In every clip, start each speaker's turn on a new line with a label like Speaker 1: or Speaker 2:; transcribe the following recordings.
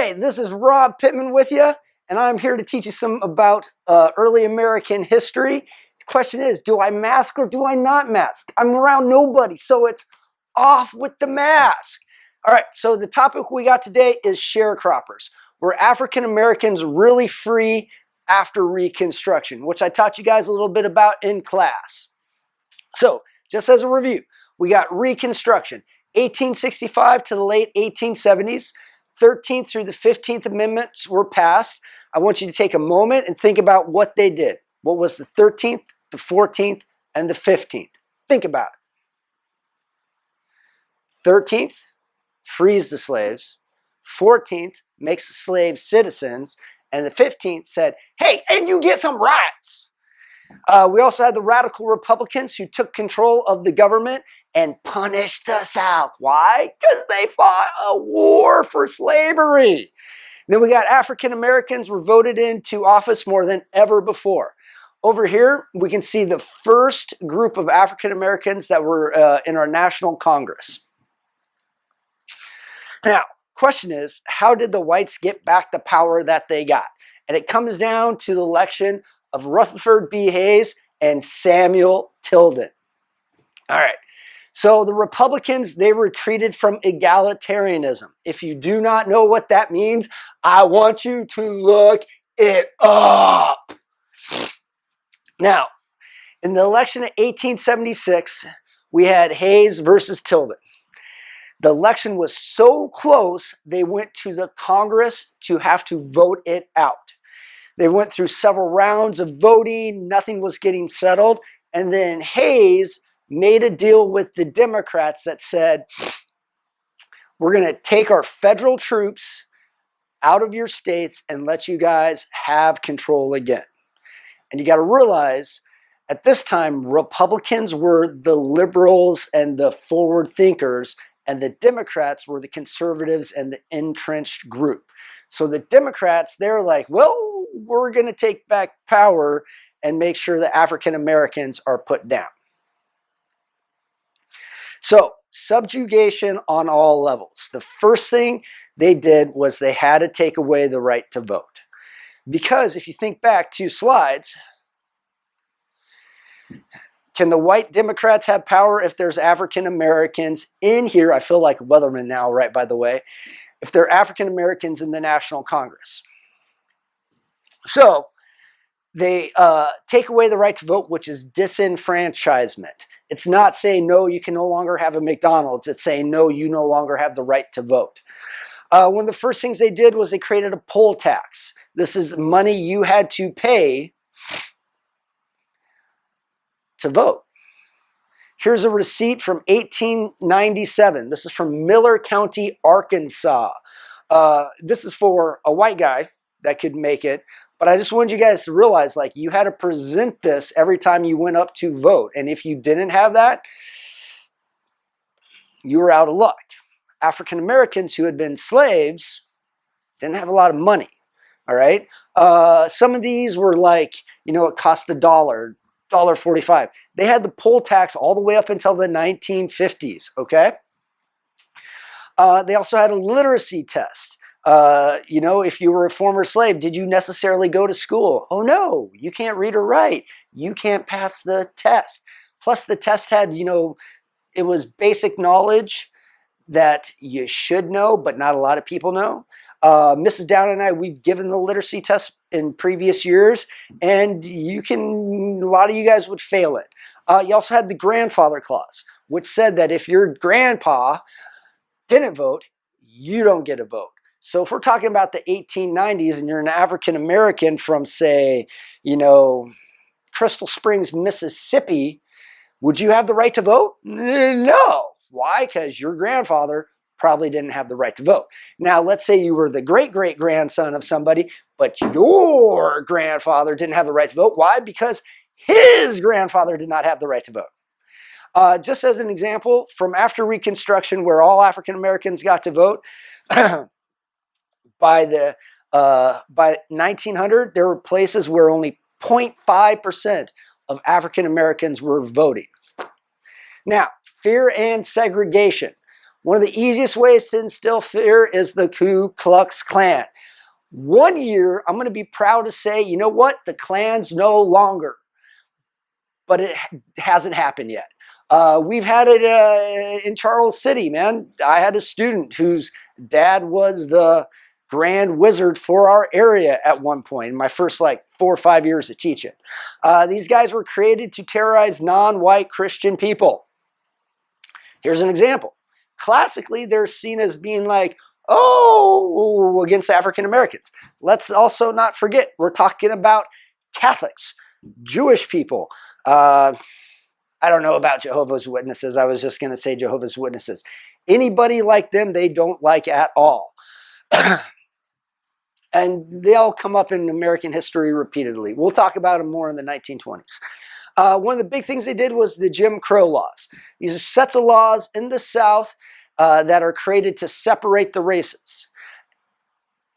Speaker 1: Hey, this is Rob Pittman with you, and I'm here to teach you some about early American history. The question is, do I mask or do I not mask? I'm around nobody, so it's off with the mask. All right, so the topic we got today is sharecroppers. Were African Americans really free after Reconstruction, which I taught you guys a little bit about in class. So, just as a review, we got Reconstruction, 1865 to the late 1870s. 13th through the 15th Amendments were passed. I want you to take a moment and think about what they did. What was the 13th, the 14th, and the 15th? Think about it. 13th, frees the slaves. 14th, makes the slaves citizens. And the 15th said, hey, and you get some rights. We also had the radical Republicans who took control of the government and punished the South. Why? Because they fought a war for slavery. Then we got African Americans were voted into office more than ever before. Over here, we can see the first group of African Americans that were in our National Congress. Now, question is, how did the whites get back the power that they got? And it comes down to the election of Rutherford B. Hayes and Samuel Tilden. All right, so the Republicans, they retreated from egalitarianism. If you do not know what that means, I want you to look it up. Now, in the election of 1876, we had Hayes versus Tilden. The election was so close, they went to the Congress to have to vote it out. They went through several rounds of voting, nothing was getting settled, and then Hayes made a deal with the Democrats that said, we're going to take our federal troops out of your states and let you guys have control again. And you got to realize, at this time, Republicans were the liberals and the forward thinkers, and the Democrats were the conservatives and the entrenched group. So the Democrats, they're like, well, we're going to take back power and make sure that African Americans are put down. So, subjugation on all levels. The first thing they did was they had to take away the right to vote. Because if you think back 2 slides, can the white Democrats have power if there's African Americans in here? I feel like Weatherman now, right, by the way. If they're African Americans in the National Congress. So they take away the right to vote, which is disenfranchisement. It's not saying, no, you can no longer have a McDonald's. It's saying, no, you no longer have the right to vote. One of the first things they did was they created a poll tax. This is money you had to pay to vote. Here's a receipt from 1897. This is from Miller County, Arkansas. This is for a white guy that could make it. But I just wanted you guys to realize, like, you had to present this every time you went up to vote. And if you didn't have that, you were out of luck. African Americans who had been slaves didn't have a lot of money. All right. Some of these were like, you know, it cost $1, $1.45. They had the poll tax all the way up until the 1950s. Okay. They also had a literacy test. You know, if you were a former slave, did you necessarily go to school? Oh no, you can't read or write. You can't pass the test. Plus the test had, you know, it was basic knowledge that you should know, but not a lot of people know. Mrs. Down and I, we've given the literacy test in previous years, and a lot of you guys would fail it. You also had the grandfather clause, which said that if your grandpa didn't vote, you don't get a vote. So if we're talking about the 1890s and you're an African American from, say, you know, Crystal Springs, Mississippi, would you have the right to vote? No. Why? Because your grandfather probably didn't have the right to vote. Now, let's say you were the great-great-grandson of somebody, but your grandfather didn't have the right to vote. Why? Because his grandfather did not have the right to vote. Just as an example, from after Reconstruction, where all African Americans got to vote, by 1900, there were places where only 0.5% of African Americans were voting. Now, fear and segregation. One of the easiest ways to instill fear is the Ku Klux Klan. One year, I'm going to be proud to say, you know what? The Klan's no longer. But it hasn't happened yet. We've had it in Charles City, man. I had a student whose dad was the grand wizard for our area at one point in my first like 4 or 5 years of teaching. These guys were created to terrorize non-white Christian people. Here's an example. Classically, they're seen as being like, oh, against African Americans. Let's also not forget, we're talking about Catholics, Jewish people. I don't know about Jehovah's Witnesses. I was just going to say Jehovah's Witnesses. Anybody like them, they don't like at all. And they all come up in American history repeatedly. We'll talk about them more in the 1920s. One of the big things they did was the Jim Crow laws. These are sets of laws in the South that are created to separate the races,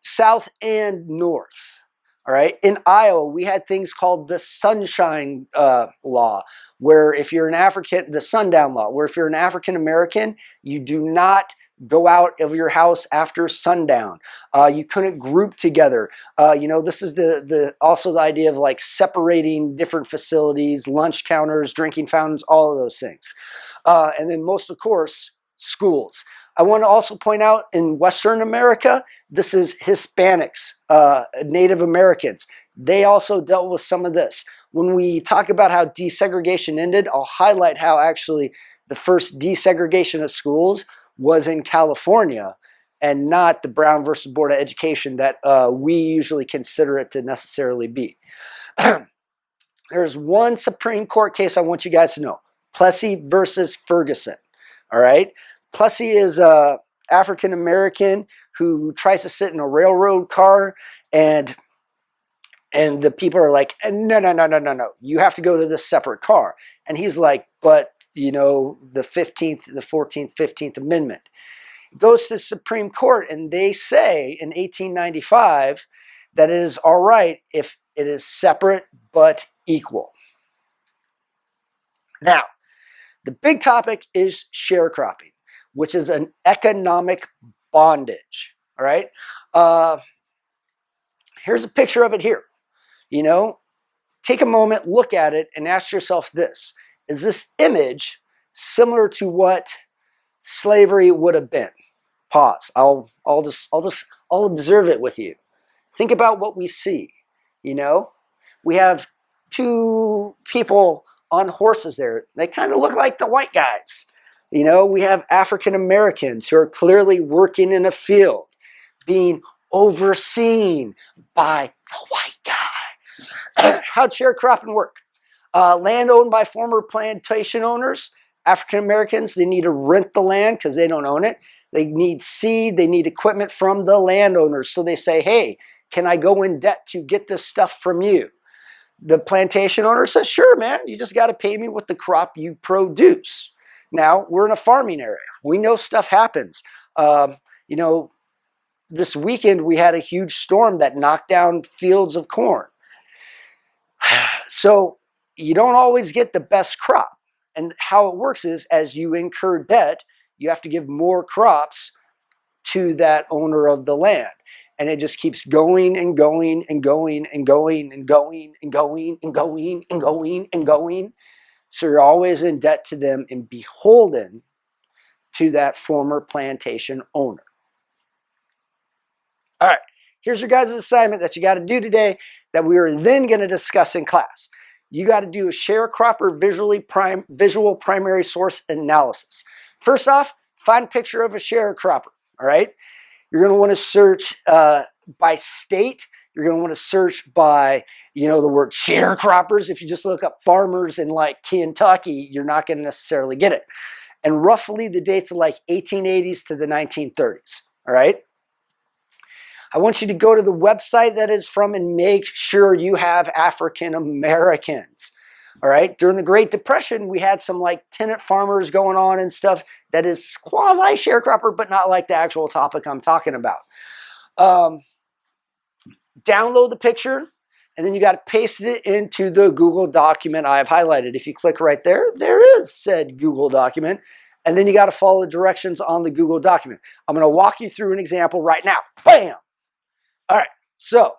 Speaker 1: South and North. All right. In Iowa, we had things called the Sunshine Law, where if you're an African, the Sundown Law, where if you're an African American, you do not go out of your house after sundown. You couldn't group together. This is also the idea of like separating different facilities, lunch counters, drinking fountains, all of those things. And then most, of course, schools. I want to also point out in Western America, this is Hispanics, Native Americans. They also dealt with some of this. When we talk about how desegregation ended, I'll highlight how actually the first desegregation of schools was in California and not the Brown versus Board of Education that we usually consider it to necessarily be. There's one Supreme Court case I want you guys to know. Plessy versus Ferguson. All right? Plessy is a African American who tries to sit in a railroad car, and the people are like, no, you have to go to this separate car. And he's like, but the 14th, 15th Amendment. It goes to the Supreme Court, and they say in 1895 that it is all right if it is separate but equal. Now, the big topic is sharecropping, which is an economic bondage. All right. Here's a picture of it here. Take a moment, look at it, and ask yourself this: is this image similar to what slavery would have been? Pause. I'll observe it with you. Think about what we see. We have two people on horses there. They kind of look like the white guys. We have African Americans who are clearly working in a field, being overseen by the white guy. How'd sharecropping work? Land owned by former plantation owners. African Americans, they need to rent the land because they don't own it. They need seed. They need equipment from the landowners. So they say, hey, can I go in debt to get this stuff from you? The plantation owner says, sure, man. You just got to pay me with the crop you produce. Now, we're in a farming area. We know stuff happens. This weekend we had a huge storm that knocked down fields of corn. So you don't always get the best crop. And how it works is as you incur debt, you have to give more crops to that owner of the land. And it just keeps going and going and going and going and going and going and going and going and going. So you're always in debt to them and beholden to that former plantation owner. All right, here's your guys' assignment that you got to do today that we are then going to discuss in class. You got to do a sharecropper visual primary source analysis. First off, find a picture of a sharecropper, all right? You're going to want to search by state. You're going to want to search by, the word sharecroppers. If you just look up farmers in like Kentucky, you're not going to necessarily get it. And roughly the dates are like 1880s to the 1930s, all right? I want you to go to the website that is from and make sure you have African Americans. All right. During the Great Depression, we had some like tenant farmers going on and stuff that is quasi sharecropper, but not like the actual topic I'm talking about. Download the picture, and then you got to paste it into the Google document I've highlighted. If you click right there, there is said Google document. And then you got to follow the directions on the Google document. I'm going to walk you through an example right now. Bam! All right, so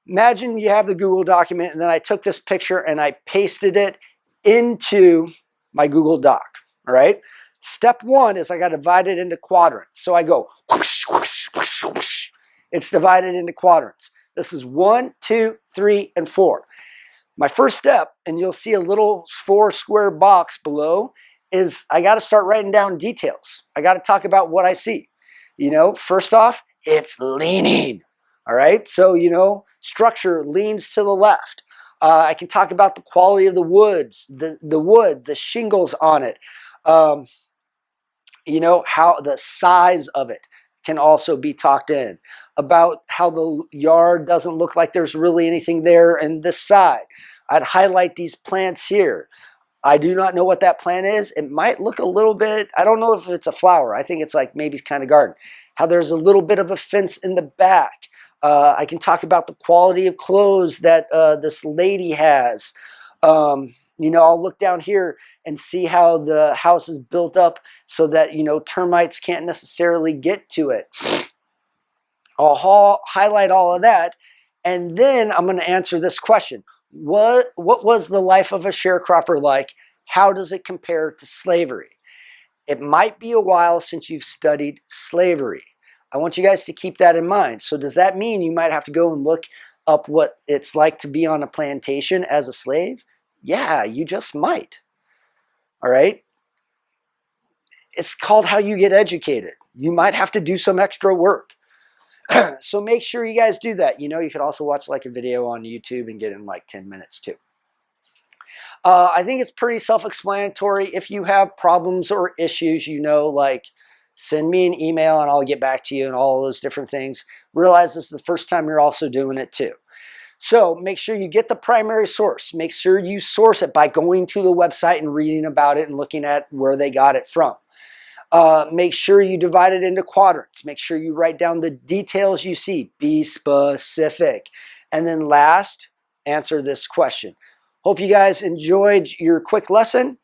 Speaker 1: imagine you have the Google document, and then I took this picture and I pasted it into my Google Doc. All right. Step one is I got to divide it into quadrants. So I go whoosh, whoosh, whoosh, whoosh. It's divided into quadrants. This is 1, 2, 3, and 4. My first step, and you'll see a little 4 square box below, is I got to start writing down details. I got to talk about what I see. You know, first off, it's leaning. All right. So, you know, structure leans to the left. I can talk about the quality of the woods, the wood, the shingles on it. You know, how the size of it can also be talked in. About how the yard doesn't look like there's really anything there in this side. I'd highlight these plants here. I do not know what that plant is. It might look a little bit, I don't know if it's a flower. I think it's like maybe kind of garden. How there's a little bit of a fence in the back. I can talk about the quality of clothes that this lady has. You know, I'll look down here and see how the house is built up so that, you know, termites can't necessarily get to it. I'll highlight all of that. And then I'm going to answer this question. What was the life of a sharecropper like? How does it compare to slavery? It might be a while since you've studied slavery. I want you guys to keep that in mind. So does that mean you might have to go and look up what it's like to be on a plantation as a slave? Yeah, you just might. All right? It's called how you get educated. You might have to do some extra work. So make sure you guys do that. You know, you could also watch like a video on YouTube and get in like 10 minutes too. I think it's pretty self-explanatory. If you have problems or issues, you know, like send me an email and I'll get back to you and all those different things. Realize this is the first time you're also doing it too. So make sure you get the primary source. Make sure you source it by going to the website and reading about it and looking at where they got it from. Make sure you divide it into quadrants. Make sure you write down the details you see. Be specific. And then last, answer this question. Hope you guys enjoyed your quick lesson.